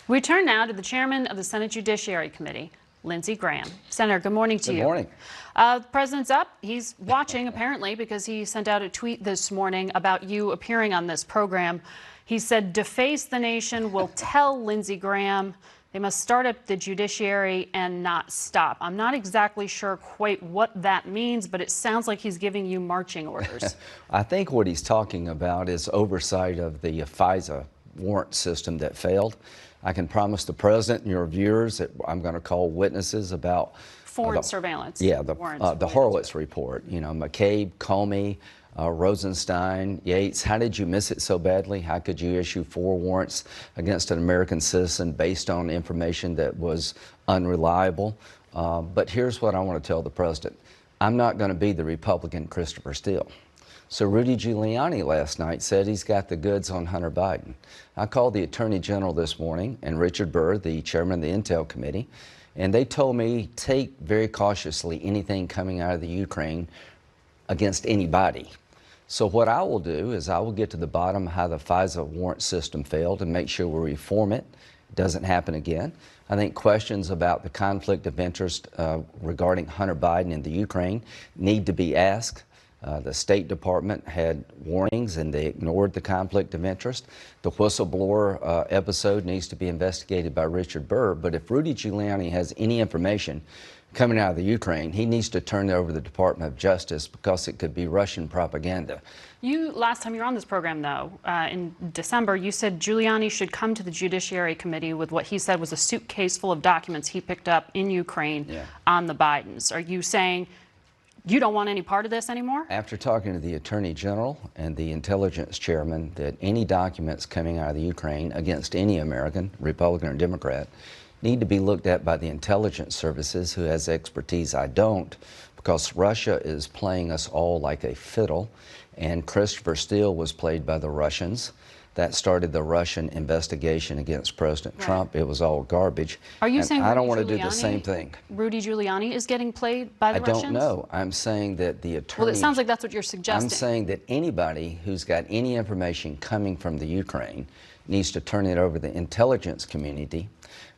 We turn now to the chairman of the Senate Judiciary Committee, Lindsey Graham. Senator, good morning to you. Good morning. The president's up. He's watching, apparently, because he sent out a tweet this morning about you appearing on this program. He said, "Deface the nation will tell Lindsey Graham they must start at the judiciary and not stop." I'm not exactly sure quite what that means, but it sounds like he's giving you marching orders. I think what he's talking about is oversight of the FISA warrant system that failed. I can promise the president and your viewers that I'm going to call witnesses about foreign surveillance. Yeah, the Horowitz report. You know, McCabe, Comey, Rosenstein, Yates. How did you miss it so badly? How could you issue 4 warrants against an American citizen based on information that was unreliable? But here's what I want to tell the president. I'm not going to be the Republican Christopher Steele. So Rudy Giuliani last night said he's got the goods on Hunter Biden. I called the Attorney General this morning and Richard Burr, the chairman of the Intel Committee, and they told me take very cautiously anything coming out of the Ukraine against anybody. So what I will do is I will get to the bottom of how the FISA warrant system failed and make sure we reform it. It doesn't happen again. I think questions about the conflict of interest regarding Hunter Biden and the Ukraine need to be asked. The State Department had warnings and they ignored the conflict of interest. The whistleblower episode needs to be investigated by Richard Burr. But if Rudy Giuliani has any information coming out of the Ukraine, he needs to turn it over to the Department of Justice because it could be Russian propaganda. Last time you were on this program, though, in December, you said Giuliani should come to the Judiciary Committee with what he said was a suitcase full of documents he picked up in Ukraine on the Bidens. Are you saying you don't want any part of this anymore? After talking to the Attorney General and the Intelligence Chairman, that any documents coming out of the Ukraine against any American, Republican or Democrat, need to be looked at by the intelligence services who has expertise. I don't, because Russia is playing us all like a fiddle, and Christopher Steele was played by the Russians. That started the Russian investigation against President Trump. It was all garbage. Are you saying I don't want to do the same thing? Rudy Giuliani is getting played by the Russians? I don't know. I'm saying that the attorney... Well, it sounds like that's what you're suggesting. I'm saying that anybody who's got any information coming from the Ukraine needs to turn it over to the intelligence community.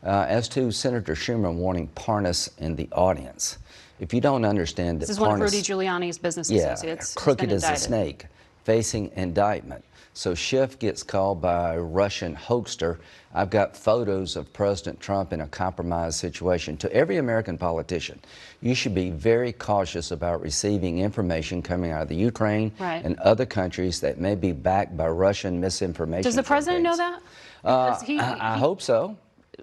As to Senator Schumer wanting Parnas in the audience, if you don't understand that this is one of Rudy Giuliani's business associates. Crooked as a snake, facing indictment. So Schiff gets called by a Russian hoaxer. I've got photos of President Trump in a compromised situation. To every American politician, you should be very cautious about receiving information coming out of the Ukraine and other countries that may be backed by Russian misinformation. Does the president know that? I hope so.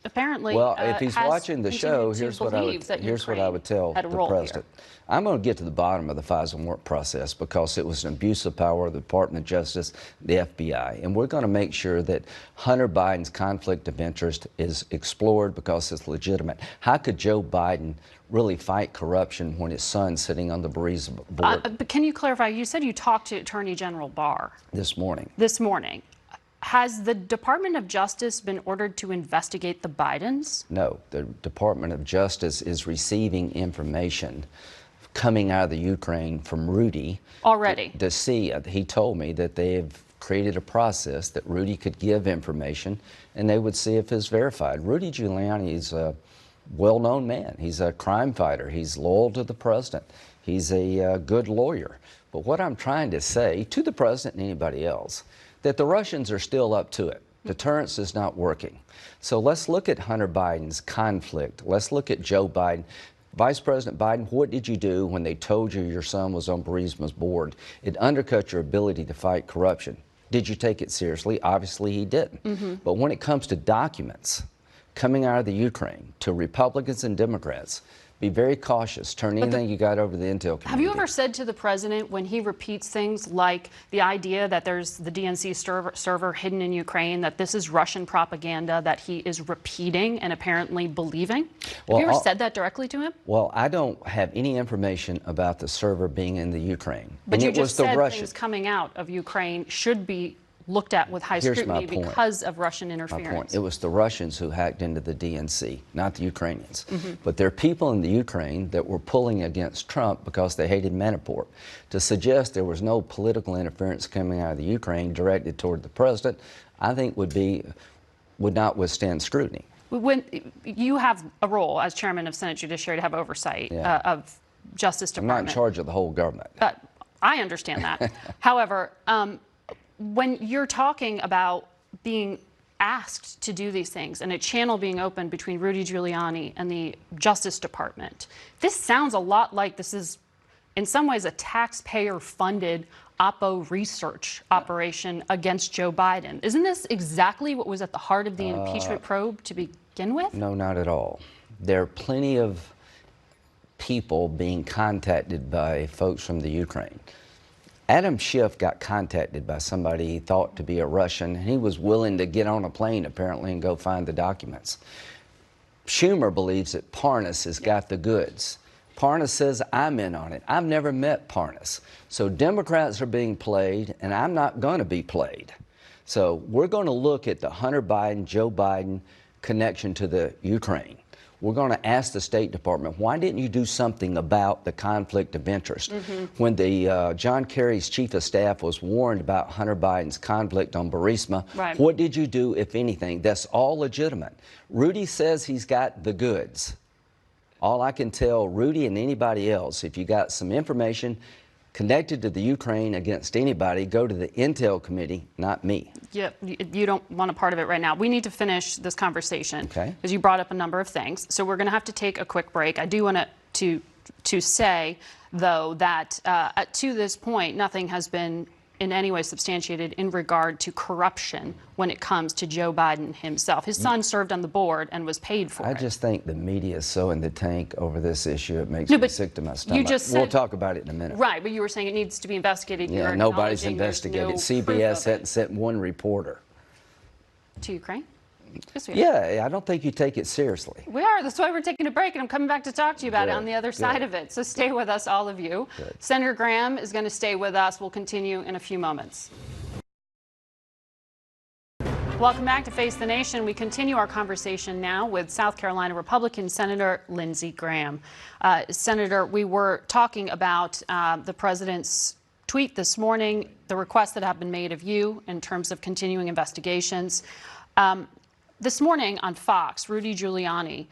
Apparently, well, if he's watching the show, here's what I would tell the president. I'm going to get to the bottom of the FISA warrant process because it was an abuse of power of the Department of Justice, the FBI, and we're going to make sure that Hunter Biden's conflict of interest is explored because it's legitimate. How could Joe Biden really fight corruption when his son's sitting on the Burisma board? But can you clarify? You said you talked to Attorney General Barr this morning. This morning. Has the Department of Justice been ordered to investigate the Bidens? No, the Department of Justice is receiving information coming out of the Ukraine from Rudy. Already? To see, he told me that they have created a process that Rudy could give information and they would see if it's verified. Rudy Giuliani is a well-known man. He's a crime fighter. He's loyal to the president. He's a good lawyer. But what I'm trying to say to the president and anybody else, that the Russians are still up to it. Deterrence is not working. So let's look at Hunter Biden's conflict. Let's look at Joe Biden. Vice President Biden, what did you do when they told you your son was on Burisma's board? It undercut your ability to fight corruption. Did you take it seriously? Obviously he didn't. But when it comes to documents coming out of the Ukraine to Republicans and Democrats, be very cautious. Turn anything you got over to the Intel community. Have you ever said to the president when he repeats things like the idea that there's the DNC server hidden in Ukraine, that this is Russian propaganda that he is repeating and apparently believing? Have you ever said that directly to him? Well, I don't have any information about the server being in the Ukraine. But you just said things coming out of Ukraine should be looked at with high scrutiny because of Russian interference. My point. It was the Russians who hacked into the DNC, not the Ukrainians. But there are people in the Ukraine that were pulling against Trump because they hated Manafort. To suggest there was no political interference coming out of the Ukraine directed toward the president, I think would be would not withstand scrutiny. When you have a role as chairman of Senate Judiciary to have oversight of Justice Department. I'm not in charge of the whole government. I understand that. However, when you're talking about being asked to do these things and a channel being opened between Rudy Giuliani and the Justice Department, this sounds a lot like this is, in some ways, a taxpayer-funded Oppo research operation against Joe Biden. Isn't this exactly what was at the heart of the impeachment probe to begin with? No, not at all. There are plenty of people being contacted by folks from the Ukraine. Adam Schiff got contacted by somebody he thought to be a Russian, and he was willing to get on a plane, apparently, and go find the documents. Schumer believes that Parnas has got the goods. Parnas says, I'm in on it. I've never met Parnas. So Democrats are being played, and I'm not going to be played. So we're going to look at the Hunter Biden, Joe Biden connection to the Ukraine. We're going to ask the State Department, why didn't you do something about the conflict of interest? When the John Kerry's chief of staff was warned about Hunter Biden's conflict on Burisma, what did you do, if anything? That's all legitimate. Rudy says he's got the goods. All I can tell Rudy and anybody else, if you got some information connected to the Ukraine against anybody, go to the Intel Committee, not me. Yeah, you don't want a part of it right now. We need to finish this conversation because you brought up a number of things. So we're going to have to take a quick break. I do want to say, though, that to this point, nothing has been in any way substantiated in regard to corruption when it comes to Joe Biden himself. His son served on the board and was paid for it. I just think the media is so in the tank over this issue, it makes me sick to my stomach. You just said, we'll talk about it in a minute. Right, but you were saying it needs to be investigated. Yeah, nobody's investigated. CBS hadn't sent one reporter. To Ukraine? Yes, yeah, I don't think you take it seriously. We are. That's why we're taking a break, and I'm coming back to talk to you about it on the other side of it. So stay with us, all of you. Senator Graham is going to stay with us. We'll continue in a few moments. Welcome back to Face the Nation. We continue our conversation now with South Carolina Republican Senator Lindsey Graham. Senator, we were talking about the president's tweet this morning, the requests that have been made of you in terms of continuing investigations. This morning on Fox, Rudy Giuliani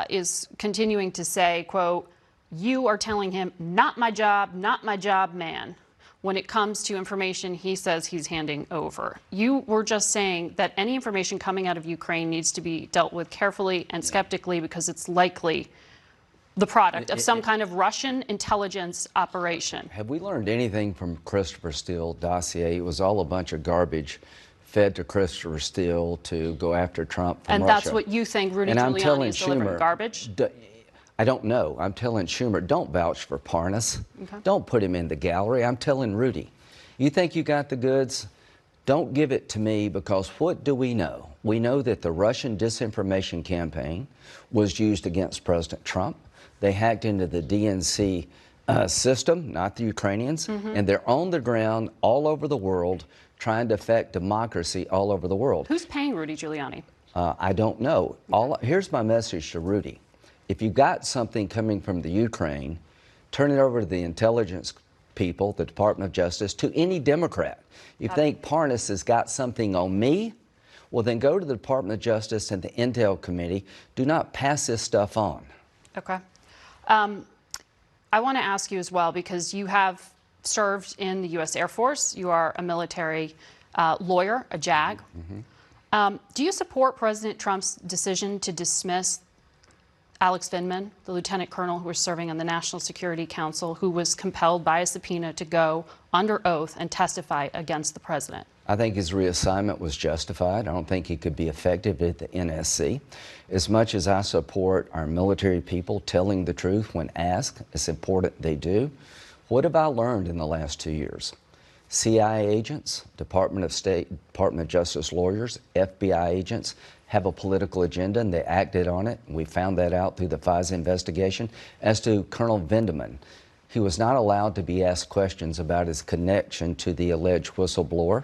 is continuing to say, quote, you are telling him, not my job, man, when it comes to information he says he's handing over. You were just saying that any information coming out of Ukraine needs to be dealt with carefully and skeptically because it's likely the product of some kind of Russian intelligence operation. Have we learned anything from Christopher Steele dossier? It was all a bunch of garbage fed to Christopher Steele to go after Trump from Russia. And that's what you think Rudy Giuliani is delivering, garbage? I don't know. I'm telling Schumer, don't vouch for Parnas. Don't put him in the gallery. I'm telling Rudy, you think you got the goods? Don't give it to me, because what do we know? We know that the Russian disinformation campaign was used against President Trump. They hacked into the DNC system, not the Ukrainians, and they're on the ground all over the world trying to affect democracy all over the world. Who's paying Rudy Giuliani? I don't know. Here's my message to Rudy. If you got something coming from the Ukraine, turn it over to the intelligence people, the Department of Justice, to any Democrat. You think Parnas has got something on me? Well, then go to the Department of Justice and the Intel Committee. Do not pass this stuff on. Okay. I want to ask you as well, because you have served in the U.S. Air Force. You are a military lawyer, a JAG. Do you support President Trump's decision to dismiss Alex Vindman, the lieutenant colonel who was serving on the National Security Council, who was compelled by a subpoena to go under oath and testify against the president? I think his reassignment was justified. I don't think he could be effective at the NSC. As much as I support our military people telling the truth when asked, it's important they do. What have I learned in the last 2 years? CIA agents, Department of State, Department of Justice lawyers, FBI agents have a political agenda, and they acted on it. We found that out through the FISA investigation. As to Colonel Vindman, he was not allowed to be asked questions about his connection to the alleged whistleblower,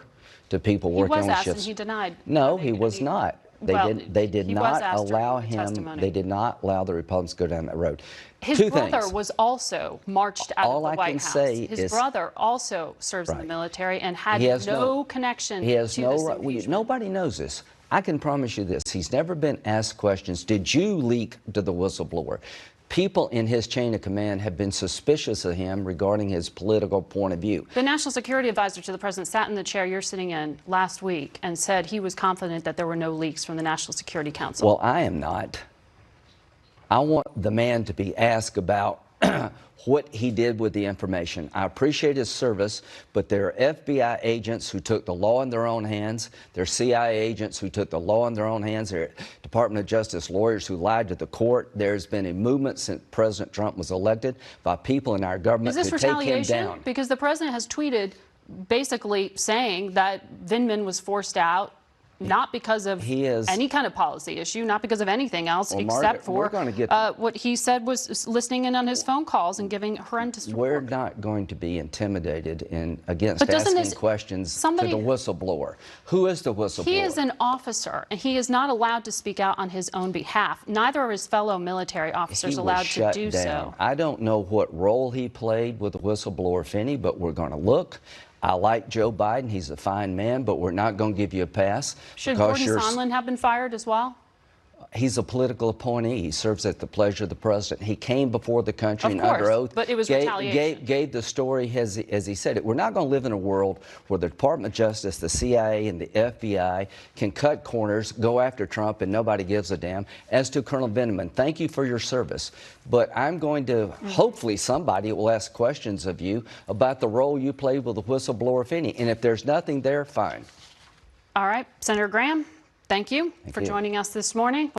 to people working on shifts. He was asked and he denied. No, he was not. They did not allow him. They did not allow the Republicans to go down that road. His brother was also marched out of the White House. His brother also serves in the military and had no connection to this impeachment. Nobody knows this. I can promise you this, he's never been asked questions. Did you leak to the whistleblower? People in his chain of command have been suspicious of him regarding his political point of view. The National Security Advisor to the President sat in the chair you're sitting in last week and said he was confident that there were no leaks from the National Security Council. Well, I am not. I want the man to be asked about what he did with the information. I appreciate his service, but there are FBI agents who took the law in their own hands. There are CIA agents who took the law in their own hands. There are Department of Justice lawyers who lied to the court. There's been a movement since President Trump was elected by people in our government Is this to take him retaliation? down. Because the president has tweeted basically saying that Vindman was forced out not because of any kind of policy issue, not because of anything else, Well, except Margaret, for what he said was listening in on his phone calls and giving horrendous reports. We're not going to be intimidated against asking questions to the whistleblower. Who is the whistleblower? He is an officer, and he is not allowed to speak out on his own behalf. Neither are his fellow military officers allowed to do so. I don't know what role he played with the whistleblower, Finney, but we're going to look. I like Joe Biden. He's a fine man, but we're not going to give you a pass. Should Gordon Sondland have been fired as well? He's a political appointee. He serves at the pleasure of the president. He came before the country and under oath. But it was retaliation. Gave the story as he said it. We're not going to live in a world where the Department of Justice, the CIA, and the FBI can cut corners, go after Trump, and nobody gives a damn. As to Colonel Vindman, thank you for your service. But I'm going to, hopefully somebody will ask questions of you about the role you played with the whistleblower, Finney. And if there's nothing there, fine. All right. Senator Graham, thank you for joining us this morning.